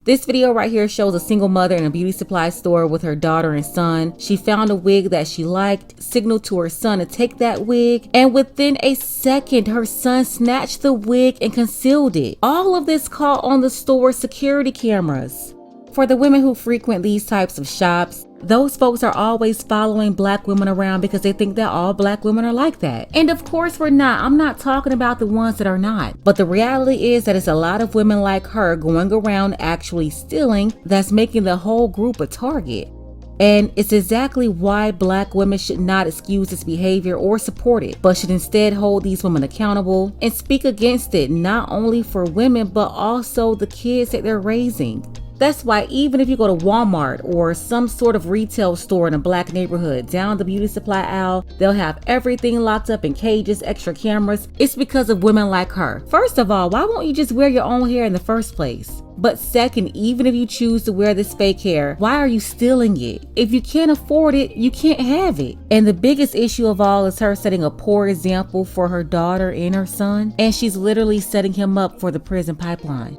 This video right here shows a single mother in a beauty supply store with her daughter and son. She found a wig that she liked, signaled to her son to take that wig, and within a second, her son snatched the wig and concealed it. All of this caught on the store's security cameras. For the women who frequent these types of shops, those folks are always following black women around because they think that all black women are like that. And of course we're not. I'm not talking about the ones that are not. But the reality is that it's a lot of women like her going around actually stealing that's making the whole group a target. And it's exactly why black women should not excuse this behavior or support it, but should instead hold these women accountable and speak against it, not only for women, but also the kids that they're raising. That's why even if you go to Walmart or some sort of retail store in a black neighborhood, down the beauty supply aisle, they'll have everything locked up in cages, extra cameras. It's because of women like her. First of all, why won't you just wear your own hair in the first place? But second, even if you choose to wear this fake hair, why are you stealing it? If you can't afford it, you can't have it. And the biggest issue of all is her setting a poor example for her daughter and her son, and she's literally setting him up for the prison pipeline.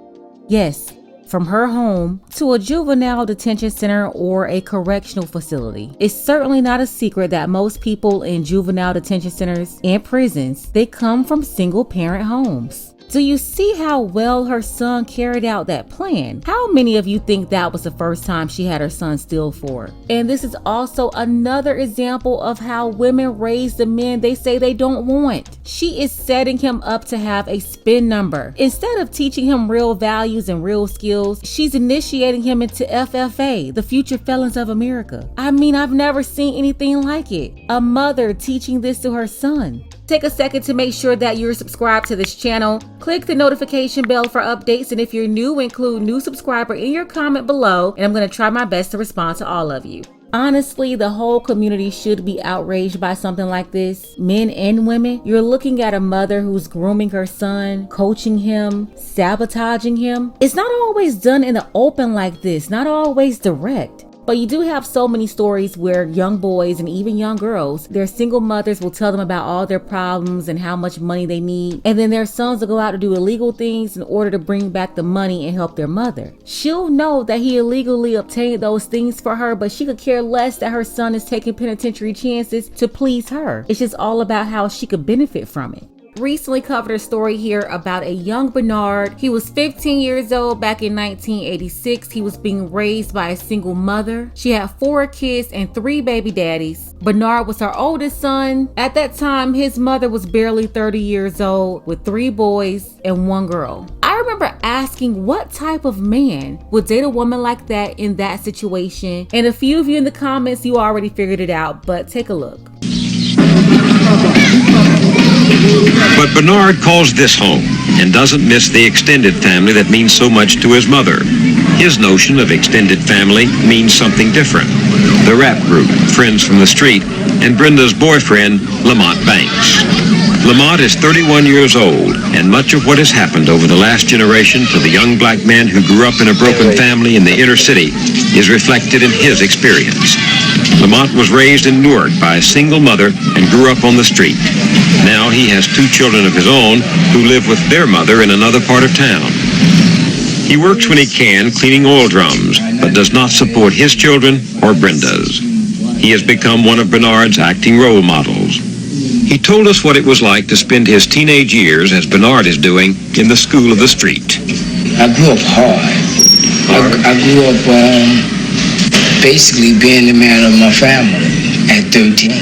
Yes. From her home to a juvenile detention center or a correctional facility. It's certainly not a secret that most people in juvenile detention centers and prisons, they come from single parent homes. Do you see how well her son carried out that plan? How many of you think that was the first time she had her son steal for her? And this is also another example of how women raise the men they say they don't want. She is setting him up to have a spin number. Instead of teaching him real values and real skills, she's initiating him into FFA, the Future Felons of America. I mean, I've never seen anything like it. A mother teaching this to her son. Take a second to make sure that you're subscribed to this channel. Click the notification bell for updates, and if you're new, include new subscriber in your comment below, and I'm going to try my best to respond to all of you. Honestly, the whole community should be outraged by something like this. Men and women, you're looking at a mother who's grooming her son, coaching him, sabotaging him. It's not always done in the open like this, not always direct. But you do have so many stories where young boys and even young girls, their single mothers will tell them about all their problems and how much money they need. And then their sons will go out to do illegal things in order to bring back the money and help their mother. She'll know that he illegally obtained those things for her, but she could care less that her son is taking penitentiary chances to please her. It's just all about how she could benefit from it. Recently covered a story here about a young Bernard. He was 15 years old back in 1986. He was being raised by a single mother. She had 4 kids and 3 baby daddies. Bernard was her oldest son. At that time, his mother was barely 30 years old with 3 boys and 1 girl. I remember asking what type of man would date a woman like that in that situation. And a few of you in the comments, you already figured it out, but take a look. But Bernard calls this home and doesn't miss the extended family that means so much to his mother. His notion of extended family means something different. The rap group, Friends from the Street, and Brenda's boyfriend, Lamont Banks. Lamont is 31 years old, and much of what has happened over the last generation to the young black man who grew up in a broken family in the inner city is reflected in his experience. Lamont was raised in Newark by a single mother and grew up on the street. Now he has 2 children of his own who live with their mother in another part of town. He works when he can cleaning oil drums, but does not support his children or Brenda's. He has become one of Bernard's acting role models. He told us what it was like to spend his teenage years, as Bernard is doing, in the school of the street. I grew up hard. I grew up basically being the man of my family at 13.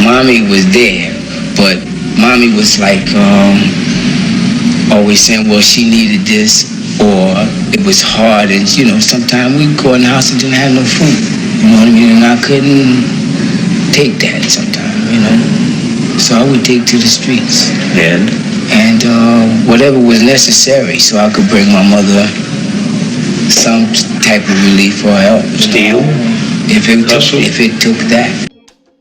Mommy was there, but mommy was like always saying, well, she needed this, or it was hard, and you know, sometimes we'd go in the house and didn't have no food, you know what I mean, and I couldn't take that sometimes, you know, so I would take to the streets and whatever was necessary so I could bring my mother some type of relief or help. Steal? If it took that.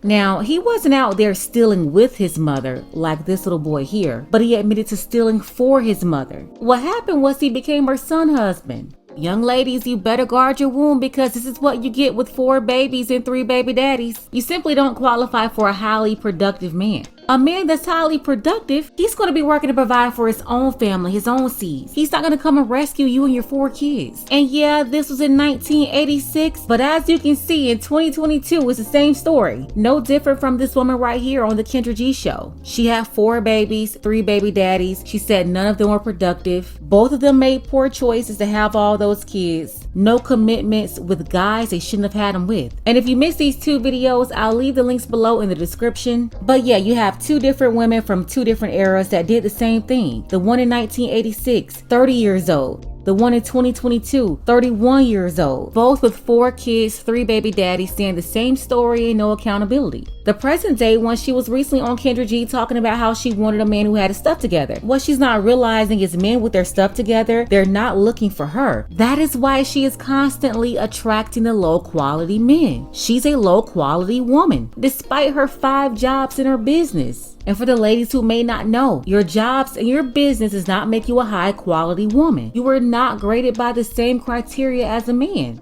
Now, he wasn't out there stealing with his mother like this little boy here, but he admitted to stealing for his mother. What happened was he became her son husband. Young ladies, you better guard your womb because this is what you get with 4 babies and 3 baby daddies. You simply don't qualify for a highly productive man. A man that's highly productive, he's going to be working to provide for his own family, his own seeds. He's not going to come and rescue you and your 4 kids. And yeah, this was in 1986, but as you can see in 2022, it's the same story. No different from this woman right here on the Kendra G show. She had 4 babies, 3 baby daddies. She said none of them were productive. Both of them made poor choices to have all those kids. No commitments with guys they shouldn't have had them with. And if you missed these 2 videos, I'll leave the links below in the description. But yeah, you have 2 different women from 2 different eras that did the same thing. The one in 1986, 30 years old. The one in 2022, 31 years old. Both with 4 kids, 3 baby daddies, saying the same story and no accountability. The present day one, she was recently on Kendra G talking about how she wanted a man who had his stuff together. What she's not realizing is men with their stuff together, they're not looking for her. That is why she is constantly attracting the low quality men. She's a low quality woman, despite her 5 jobs in her business. And for the ladies who may not know, your jobs and your business does not make you a high quality woman. You are not graded by the same criteria as a man.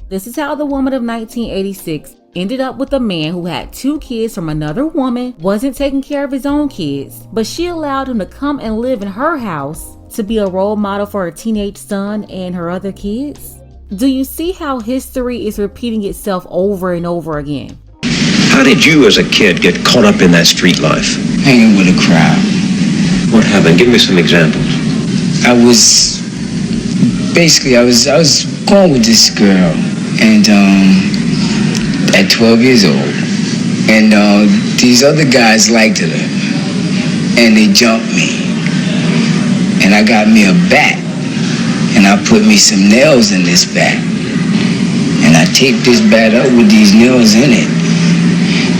This is how the woman of 1986 ended up with a man who had 2 kids from another woman, wasn't taking care of his own kids, but she allowed him to come and live in her house to be a role model for her teenage son and her other kids. Do you see how history is repeating itself over and over again? How did you as a kid get caught up in that street life? Hanging with a crowd. What happened? Give me some examples. I was going with this girl, and at 12 years old, and these other guys liked her, and they jumped me, and I got me a bat, and I put me some nails in this bat, and I taped this bat up with these nails in it.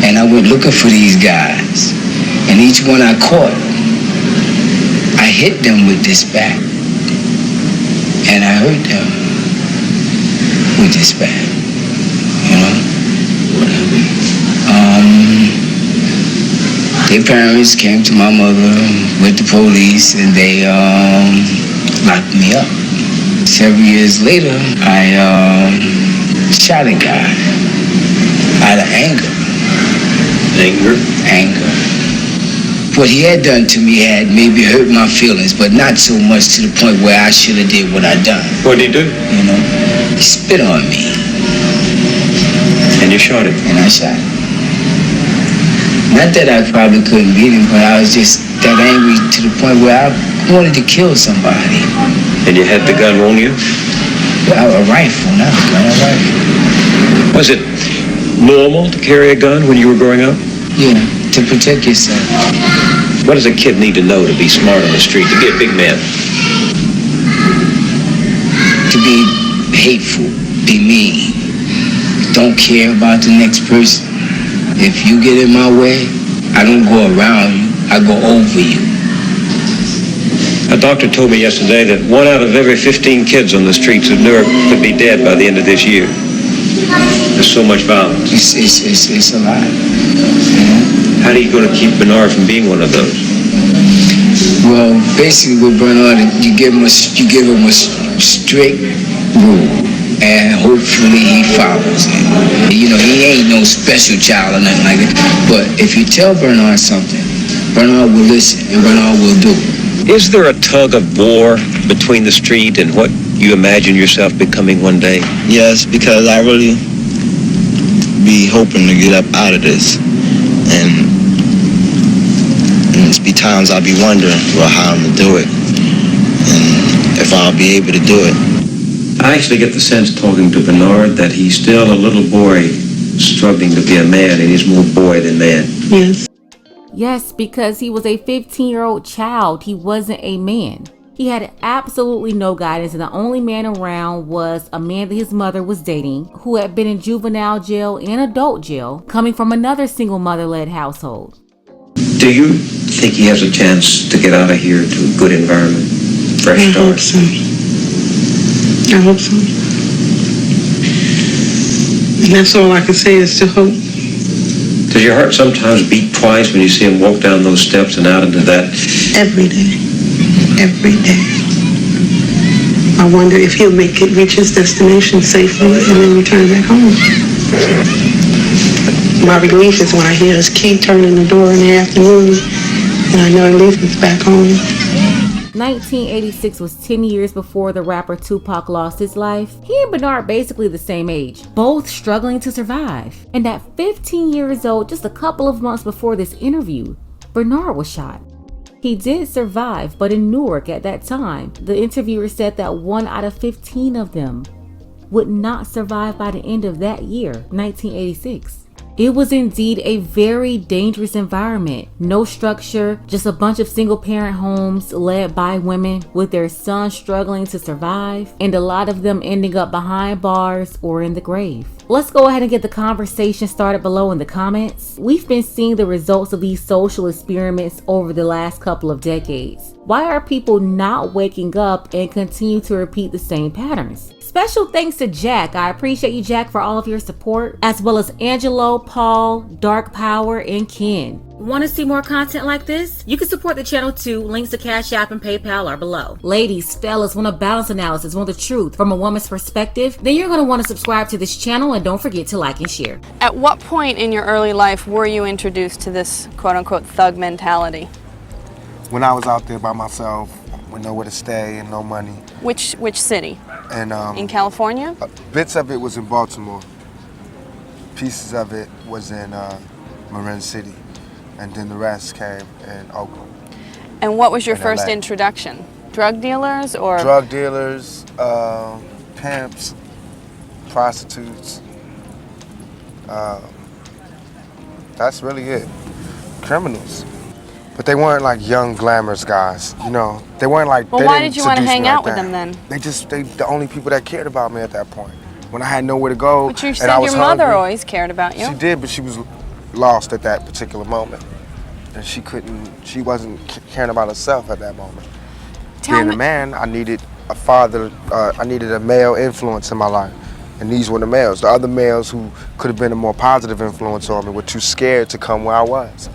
And I went looking for these guys. And each one I caught, I hit them with this bat. And I hurt them with this bat. You know? Their parents came to my mother with the police and they locked me up. Several years later, I shot a guy out of anger. Anger. What he had done to me had maybe hurt my feelings, but not so much to the point where I should have did what I done. What did he do? You know, he spit on me. And you shot him? And I shot him. Not that I probably couldn't beat him, but I was just that angry to the point where I wanted to kill somebody. And you had the gun on you? A rifle, not a gun, a rifle. Was it normal to carry a gun when you were growing up? Yeah, to protect yourself. What does a kid need to know to be smart on the street, to be a big man? To be hateful, be mean, don't care about the next person. If you get in my way, I don't go around you, I go over you. A doctor told me yesterday that 1 out of every 15 kids on the streets of Newark could be dead by the end of this year. There's so much violence. It's a lot. How are you going to keep Bernard from being one of those? Well, basically with Bernard, you give him a strict rule, and hopefully he follows it. You know, he ain't no special child or nothing like that. But if you tell Bernard something, Bernard will listen, and Bernard will do it. Is there a tug of war between the street and what you imagine yourself becoming one day? Yes, because I really be hoping to get up out of this. And it's be times I'll be wondering, well, how I'm going to do it. And if I'll be able to do it. I actually get the sense talking to Bernard that he's still a little boy struggling to be a man, and he's more boy than man. Yes. Yes, because he was a 15-year-old child. He wasn't a man. He had absolutely no guidance, and the only man around was a man that his mother was dating, who had been in juvenile jail and adult jail, coming from another single mother-led household. Do you think he has a chance to get out of here to a good environment? Fresh start? I hope so. I hope so. And that's all I can say is to hope. Does your heart sometimes beat twice when you see him walk down those steps and out into that? Every day. Every day. I wonder if he'll reach his destination safely and then return back home. My relief is when I hear his key turning the door in the afternoon, and I know at least it's back home. 1986 was 10 years before the rapper Tupac lost his life. He and Bernard basically the same age, both struggling to survive. And at 15 years old, just a couple of months before this interview, Bernard was shot. He did survive, but in Newark at that time, the interviewer said that 1 out of 15 of them would not survive by the end of that year, 1986. It was indeed a very dangerous environment. No structure, just a bunch of single parent homes led by women with their sons struggling to survive, and a lot of them ending up behind bars or in the grave. Let's go ahead and get the conversation started below in the comments. We've been seeing the results of these social experiments over the last couple of decades. Why are people not waking up and continue to repeat the same patterns? Special thanks to Jack. I appreciate you, Jack, for all of your support, as well as Angelo, Paul, Dark Power, and Ken. Want to see more content like this? You can support the channel too. Links to Cash App and PayPal are below. Ladies, fellas, want a balance analysis, want the truth from a woman's perspective? Then you're going to want to subscribe to this channel and don't forget to like and share. At what point in your early life were you introduced to this quote-unquote thug mentality? When I was out there by myself, with nowhere to stay and no money. Which city? And in California? Bits of it was in Baltimore. Pieces of it was in Marin City. And then the rest came in Oakland. And what was your first LA. introduction? Drug dealers or? Drug dealers, pimps, prostitutes. That's really it. Criminals. But they weren't like young, glamorous guys, you know. They weren't like. Well, why did you want to hang out with them then? They the only people that cared about me at that point. When I had nowhere to go, But you and said I was your mother hungry. always cared about you. She did, but she was lost at that particular moment, and she wasn't caring about herself at that moment. Being a man, I needed a father. I needed a male influence in my life, and these were the males. The other males who could have been a more positive influence on me were too scared to come where I was.